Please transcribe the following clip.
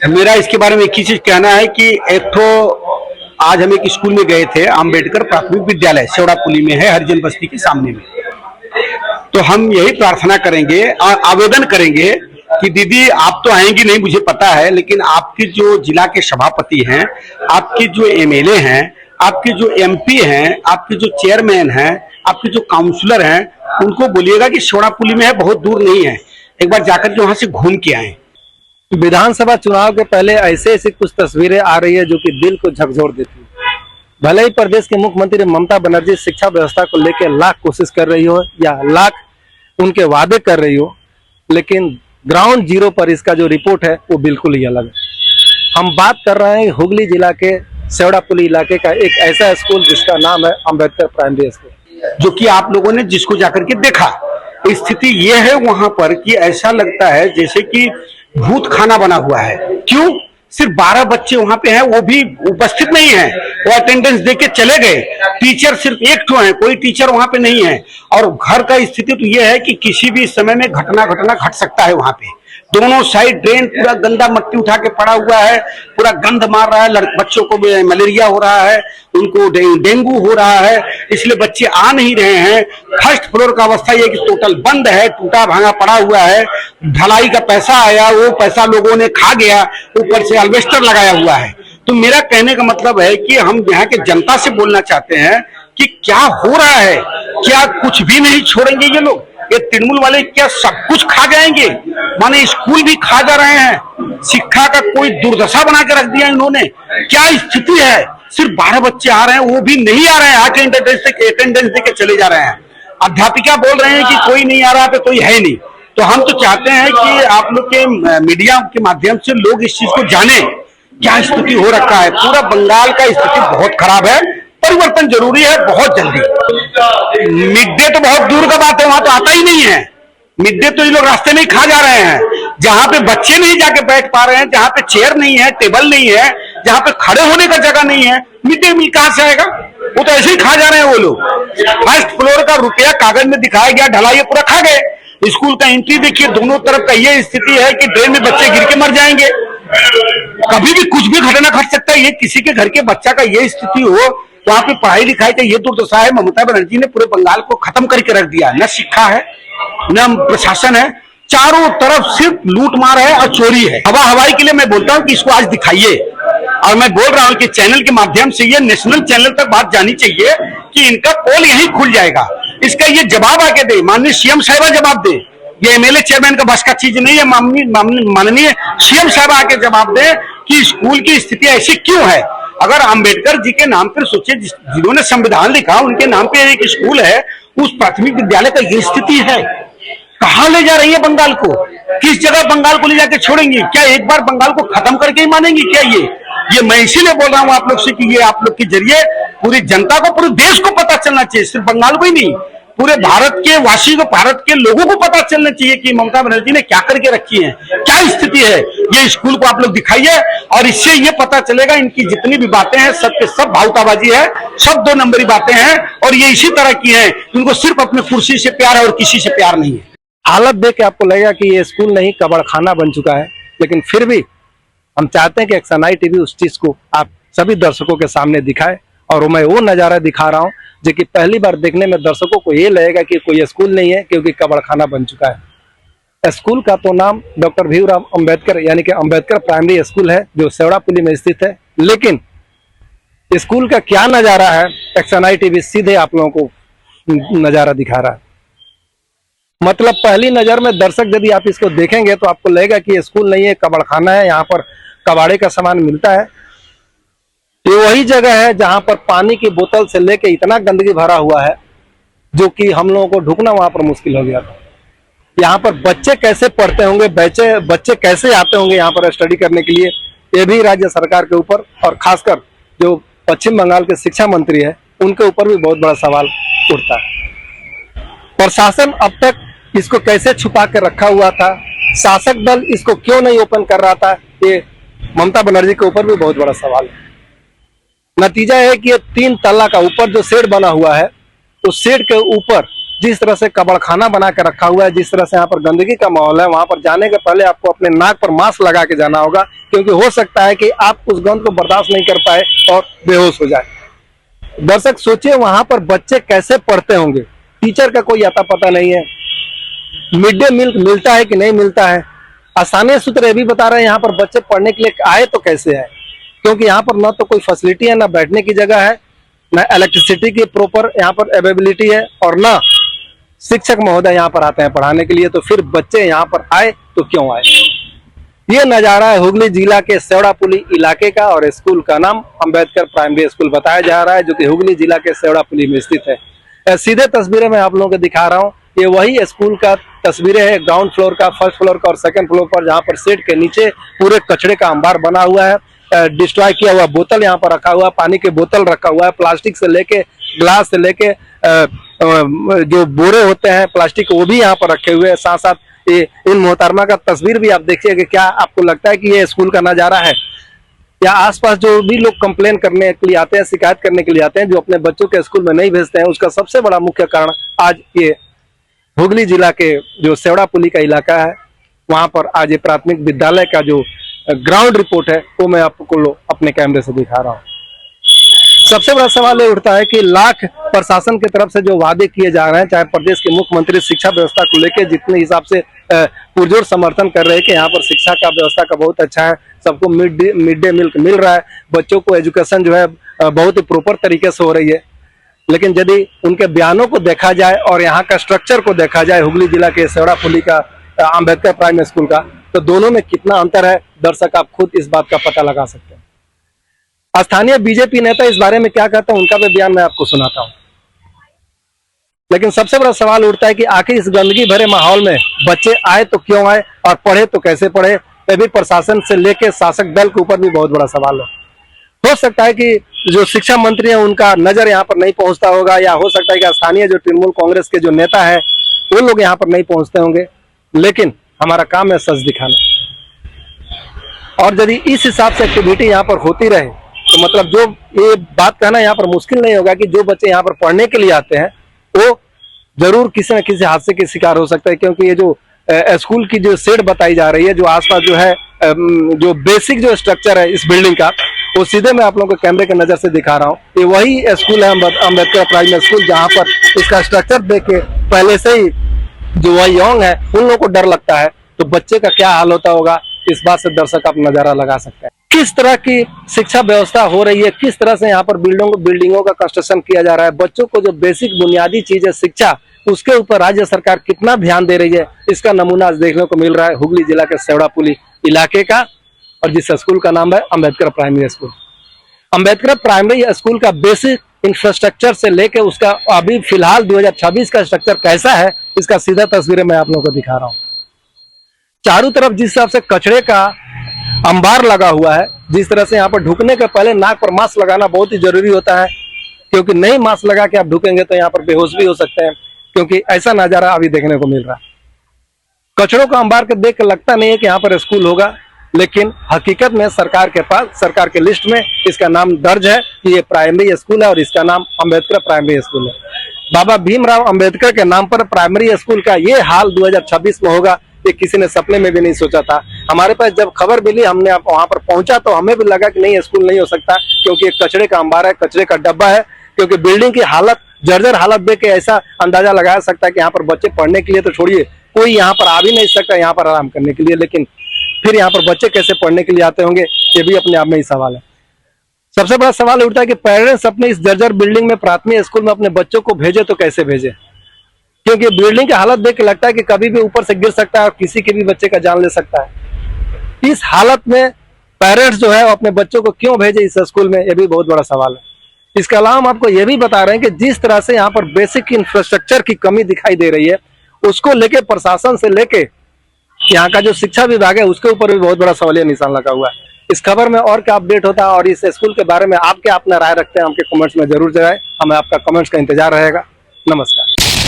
मेरा इसके बारे में एक ही चीज कहना है कि एक तो आज हम एक स्कूल में गए थे, अंबेडकर प्राथमिक विद्यालय सेवड़ापुली में है, हरिजन बस्ती के सामने में। तो हम यही प्रार्थना करेंगे और आवेदन करेंगे कि दीदी आप तो आएंगी नहीं मुझे पता है, लेकिन आपके जो जिला के सभापति हैं, आपके जो एमएलए हैं, आपके जो एमपी हैं, आपके जो चेयरमैन हैं, आपके जो काउंसलर हैं, उनको बोलिएगा कि सेवड़ापुली में है, बहुत दूर नहीं है, एक बार जाकर के वहां से घूम के आए। विधानसभा चुनाव के पहले ऐसे ऐसी कुछ तस्वीरें आ रही है जो कि दिल को झकझोर देती है। भले ही प्रदेश के मुख्यमंत्री ममता बनर्जी शिक्षा व्यवस्था को लेकर लाख कोशिश कर रही हो या लाख उनके वादे कर रही हो, लेकिन ग्राउंड जीरो पर इसका जो रिपोर्ट है वो बिल्कुल ही अलग है। हम बात कर रहे हैं हुगली जिला के सेवड़ापुली इलाके का एक ऐसा स्कूल जिसका नाम है अंबेडकर प्राइमरी स्कूल, जो कि आप लोगों ने जिसको जाकर के देखा, स्थिति ये है वहां पर कि ऐसा लगता है जैसे कि भूत खाना बना हुआ है। क्यों? सिर्फ 12 बच्चे वहां पे हैं, वो भी उपस्थित नहीं है, वो अटेंडेंस देके चले गए। टीचर सिर्फ एक ठो है, कोई टीचर वहां पे नहीं है। और घर का स्थिति तो ये है कि किसी भी समय में घटना घट सकता है वहां पे। दोनों साइड ड्रेन पूरा गंदा मट्टी उठा के पड़ा हुआ है, पूरा गंध मार रहा है, बच्चों को मलेरिया हो रहा है, उनको डेंगू हो रहा है, इसलिए बच्चे आ नहीं रहे हैं। फर्स्ट फ्लोर का अवस्था ये कि टोटल बंद है, टूटा भांगा पड़ा हुआ है। ढलाई का पैसा आया, वो पैसा लोगों ने खा गया, ऊपर से अल्वेस्टर लगाया हुआ है। तो मेरा कहने का मतलब है कि हम यहाँ के जनता से बोलना चाहते हैं कि क्या हो रहा है, क्या कुछ भी नहीं छोड़ेंगे ये लोग? ये तृणमूल वाले क्या सब कुछ खा जाएंगे? माने स्कूल भी खा जा रहे हैं, शिक्षा का कोई दुर्दशा बना के रख दिया इन्होंने। क्या स्थिति है? सिर्फ 12 बच्चे आ रहे हैं, वो भी नहीं आ रहे हैं, अटेंडेंस देके चले जा रहे हैं। अध्यापिका बोल रहे हैं कि कोई नहीं आ रहा है, कोई है नहीं। तो हम तो चाहते हैं कि आप लोग के मीडिया के माध्यम से लोग इस चीज को जाने, क्या स्थिति हो रखा है। पूरा बंगाल का स्थिति बहुत खराब है, परिवर्तन जरूरी है बहुत जल्दी। मिड डे तो बहुत दूर का बात है, वहां तो आता ही नहीं है। मिड डे तो ये लोग रास्ते में ही खा जा रहे हैं। जहां पे बच्चे नहीं जाके बैठ पा रहे हैं, जहां पे चेयर नहीं है, टेबल नहीं है, जहां पे खड़े होने का जगह नहीं है, मिड डे मील कहां से आएगा? वो तो ऐसे ही खा जा रहे हैं वो लोग। फर्स्ट फ्लोर का रुपया कागज में दिखाया गया, ढलाई पूरा खा गए। स्कूल का एंट्री देखिए, दोनों तरफ का ये स्थिति है कि ड्रेन में बच्चे गिर के मर जाएंगे। कभी भी कुछ भी घटना घट सकता है। ये किसी के घर के बच्चा का ये स्थिति हो, वहां पे पढ़ाई लिखाई का ये दुर्दशा है। ममता बनर्जी ने पूरे बंगाल को खत्म करके रख दिया। न शिक्षा है, न प्रशासन है, चारों तरफ सिर्फ लूट मार है और चोरी है। हवाई के लिए मैं बोलता हूं कि इसको आज दिखाइए। और मैं बोल रहा हूं कि चैनल के माध्यम से ये नेशनल चैनल तक बात जानी चाहिए कि इनका पोल यही खुल जाएगा। इसका ये जवाब आके दे, माननीय सीएम साहिबा जवाब दे। ये एमएलए चेयरमैन का बस का चीज नहीं है। माननीय सीएम साहिबा आके जवाब दे कि स्कूल की स्थिति ऐसी क्यों है। अगर अंबेडकर जी के नाम पर सोचे, जिन्होंने संविधान लिखा, उनके नाम पे एक स्कूल है, उस प्राथमिक विद्यालय का ये स्थिति है, कहां ले जा रही है बंगाल को? किस जगह बंगाल को ले जाकर छोड़ेंगे? क्या एक बार बंगाल को खत्म करके ही मानेंगे क्या? ये मैं इसीलिए बोल रहा हूं आप लोग से कि ये आप लोग के जरिए पूरी जनता को, पूरे देश को पता चलना चाहिए, सिर्फ बंगाल को ही नहीं, पूरे भारत के वासी को, भारत के लोगों को पता चलना चाहिए कि ममता बनर्जी ने क्या करके रखी है, क्या स्थिति है। ये स्कूल को आप लोग दिखाइए और इससे ये पता चलेगा इनकी जितनी भी बातें हैं सब के सब भावताबाजी है, सब 2 नंबरी बातें हैं और ये इसी तरह की है। इनको सिर्फ अपनी कुर्सी से प्यार है और किसी से प्यार नहीं है। हालत देख के आपको लगेगा कि ये स्कूल नहीं कब्रखाना बन चुका है, लेकिन फिर भी हम चाहते हैं कि एक्शन टीवी उस चीज को आप सभी दर्शकों के सामने दिखाए। और मैं वो नजारा दिखा रहा हूँ जो कि पहली बार देखने में दर्शकों को ये लगेगा कि कोई स्कूल नहीं है, क्योंकि कब्रखाना बन चुका है। स्कूल का तो नाम डॉक्टर भीमराव अंबेडकर यानी कि अंबेडकर प्राइमरी स्कूल है, जो सेवड़ापुली में स्थित है। लेकिन स्कूल का क्या नजारा है, एक्शन टीवी सीधे आप लोगों को नजारा दिखा रहा है। मतलब पहली नजर में दर्शक यदि आप इसको देखेंगे तो आपको लगेगा कि ये स्कूल नहीं है, कब्रखाना है, यहाँ पर कबाड़े का सामान मिलता है। ये वही जगह है जहां पर पानी की बोतल से लेके इतना गंदगी भरा हुआ है जो कि हम लोगों को ढुकना वहां पर मुश्किल हो गया था। यहाँ पर बच्चे कैसे पढ़ते होंगे, बच्चे कैसे आते होंगे यहाँ पर स्टडी करने के लिए, ये भी राज्य सरकार के ऊपर और खासकर जो पश्चिम बंगाल के शिक्षा मंत्री है उनके ऊपर भी बहुत बड़ा सवाल उठता है। प्रशासन अब तक इसको कैसे छुपा कर रखा हुआ था, शासक दल इसको क्यों नहीं ओपन कर रहा था, ये ममता बनर्जी के ऊपर भी बहुत बड़ा सवाल है। नतीजा है कि ये 3 तल्ला का ऊपर जो शेड बना हुआ है, तो शेड के ऊपर जिस तरह से कबाड़खाना बना के रखा हुआ है, जिस तरह से यहाँ पर गंदगी का माहौल है, वहां पर जाने के पहले आपको अपने नाक पर मास्क लगा के जाना होगा, क्योंकि हो सकता है कि आप उस गंध को बर्दाश्त नहीं कर पाए और बेहोश हो जाए। दर्शक सोचिए वहां पर बच्चे कैसे पढ़ते होंगे, टीचर का कोई आता पता नहीं है, मिड डे मील मिलता है कि नहीं मिलता है। स्थानीय सूत्र ये भी बता रहे हैं यहाँ पर बच्चे पढ़ने के लिए आए तो कैसे आए, क्योंकि यहाँ पर ना तो कोई फैसिलिटी है, ना बैठने की जगह है, ना इलेक्ट्रिसिटी की प्रॉपर यहाँ पर अवेलेबिलिटी है, और ना शिक्षक महोदय यहाँ पर आते हैं पढ़ाने के लिए। तो फिर बच्चे यहाँ पर आए तो क्यों आए। ये नजारा है हुगली जिला के सेवड़ापुली इलाके का, और स्कूल का नाम अंबेडकर प्राइमरी स्कूल बताया जा रहा है, जो कि हुगली जिला के सेवड़ापुली में स्थित है। सीधे तस्वीरें मैं आप लोगों को दिखा रहा हूँ, ये वही स्कूल का तस्वीरें है, ग्राउंड फ्लोर का, फर्स्ट फ्लोर का और सेकंड फ्लोर पर, जहाँ पर शेड के नीचे पूरे कचड़े का अंबार बना हुआ है। डिस्ट्रॉय किया हुआ बोतल यहाँ पर रखा हुआ है, पानी के बोतल रखा हुआ है, प्लास्टिक से लेके ग्लास से लेके जो बोरे होते हैं प्लास्टिक वो भी यहाँ पर रखे हुए हैं। साथ साथ इन मोहतरमा का तस्वीर भी आप देखिए कि क्या आपको लगता है कि ये स्कूल का नजारा है, या आसपास जो भी लोग कंप्लेन करने के लिए आते हैं, शिकायत करने के लिए आते हैं, जो अपने बच्चों के स्कूल में नहीं भेजते हैं, उसका सबसे बड़ा मुख्य कारण आज ये हुगली जिला के जो सेवड़ापुली का इलाका है, वहां पर आज ये प्राथमिक विद्यालय का जो ग्राउंड रिपोर्ट है वो मैं आपको अपने कैमरे से दिखा रहा हूँ। सबसे बड़ा सवाल ये उठता है कि लाख प्रशासन की तरफ से जो वादे किए जा रहे हैं, चाहे प्रदेश के मुख्यमंत्री शिक्षा व्यवस्था को लेकर जितने हिसाब से पुरजोर समर्थन कर रहे हैं कि यहाँ पर शिक्षा का व्यवस्था का बहुत अच्छा है, सबको मिड डे मील मिल रहा है, बच्चों को एजुकेशन जो है बहुत ही प्रॉपर तरीके से हो रही है, लेकिन यदि उनके बयानों को देखा जाए और यहाँ का स्ट्रक्चर को देखा जाए, हुगली जिला के सेवड़ापुली का अंबेडकर प्राइमरी स्कूल का, तो दोनों में कितना अंतर है दर्शक आप खुद इस बात का पता लगा सकते हैं। स्थानीय बीजेपी नेता इस बारे में क्या कहते हैं, उनका भी बयान मैं आपको सुनाता हूं। लेकिन सबसे बड़ा सवाल उठता है कि आखिर इस गंदगी भरे माहौल में बच्चे आए तो क्यों आए और पढ़े तो कैसे पढ़े। ये भी प्रशासन से लेकर शासक दल के ऊपर भी बहुत बड़ा सवाल है। हो सकता है कि जो शिक्षा मंत्री है उनका नजर यहाँ पर नहीं पहुंचता होगा, या हो सकता है कि स्थानीय जो तृणमूल कांग्रेस के जो नेता है वो लोग यहाँ पर नहीं पहुंचते होंगे, लेकिन हमारा काम है सच दिखाना। और यदि इस हिसाब से एक्टिविटी यहाँ पर होती रहे तो मतलब जो ये बात कहना यहाँ पर मुश्किल नहीं होगा कि जो बच्चे यहाँ पर पढ़ने के लिए आते हैं वो जरूर किसी न किसी हादसे के शिकार हो सकते हैं, क्योंकि ये जो स्कूल की जो शेड बताई जा रही है, जो आसपास जो है जो बेसिक जो स्ट्रक्चर है इस बिल्डिंग का, वो सीधे मैं आप लोगों को कैमरे के नजर से दिखा रहा हूँ। ये वही स्कूल है अंबेडकर प्राइमरी स्कूल, जहाँ पर इसका स्ट्रक्चर देख के पहले से ही जो वह यंग है उन लोगों को डर लगता है, तो बच्चे का क्या हाल होता होगा इस बात से दर्शक आप नजारा लगा सकते हैं। किस तरह की शिक्षा व्यवस्था हो रही है, किस तरह से यहाँ पर बिल्डिंगों का कंस्ट्रक्शन किया जा रहा है, बच्चों को जो बेसिक बुनियादी चीज है शिक्षा, उसके ऊपर राज्य सरकार कितना ध्यान दे रही है, इसका नमूना आज देखने को मिल रहा है हुगली जिला के सेवड़ापुली इलाके का, और जिस स्कूल का नाम है Ambedkar primary school. Ambedkar primary school का बेसिक इंफ्रास्ट्रक्चर से लेकर उसका अभी फिलहाल 2026 का स्ट्रक्चर कैसा है, इसका सीधा तस्वीरें मैं आप लोगों को दिखा रहा हूँ। चारों तरफ जिस हिसाब से कचरे का अंबार लगा हुआ है, जिस तरह से यहाँ पर ढुकने के पहले नाक पर मास्क लगाना बहुत ही जरूरी होता है, क्योंकि नहीं मास्क लगा के आप ढुकेंगे तो यहाँ पर बेहोश भी हो सकते हैं, क्योंकि ऐसा नजारा अभी देखने को मिल रहा है। कचरों का अंबार के देख कर लगता नहीं है कि यहाँ पर स्कूल होगा, लेकिन हकीकत में सरकार के पास, सरकार के लिस्ट में इसका नाम दर्ज है कि ये प्राइमरी स्कूल है और इसका नाम अंबेडकर प्राइमरी स्कूल है। बाबा भीमराव अंबेडकर के नाम पर प्राइमरी स्कूल का ये हाल 2026 में होगा, ये किसी ने सपने में भी नहीं सोचा था। हमारे पास जब खबर मिली, हमने वहां पर पहुंचा तो हमें भी लगा कि नहीं स्कूल नहीं हो सकता, क्योंकि एक कचरे का अंबार है, कचरे का डब्बा है, क्योंकि बिल्डिंग की हालत, जर्जर हालत देख के ऐसा अंदाजा लगाया सकता है कि यहाँ पर बच्चे पढ़ने के लिए तो छोड़िए, कोई यहाँ पर आ भी नहीं सकता यहाँ पर आराम करने के लिए, लेकिन फिर यहाँ पर बच्चे कैसे पढ़ने के लिए आते होंगे, ये भी अपने आप में ही सवाल है। सबसे बड़ा सवाल उठता है कि पेरेंट्स अपने इस जर्जर बिल्डिंग में प्राथमिक स्कूल में अपने बच्चों को भेजे तो कैसे भेजे, क्योंकि बिल्डिंग की हालत देख के लगता है कि कभी भी ऊपर से गिर सकता है और किसी के भी बच्चे का जान ले सकता है। इस हालत में पेरेंट्स जो है अपने बच्चों को क्यों भेजे इस स्कूल में, यह भी बहुत बड़ा सवाल है। इसके अलावा हम आपको यह भी बता रहे हैं कि जिस तरह से यहाँ पर बेसिक इंफ्रास्ट्रक्चर की कमी दिखाई दे रही है, उसको लेके प्रशासन से लेके यहाँ का जो शिक्षा विभाग है उसके ऊपर भी बहुत बड़ा सवालिया निशान लगा हुआ है। इस खबर में और क्या अपडेट होता है और इस स्कूल के बारे में आप क्या अपना राय रखते हैं, हमके कमेंट्स में जरूर जगाएं। हमें आपका कमेंट्स का इंतजार रहेगा। नमस्कार।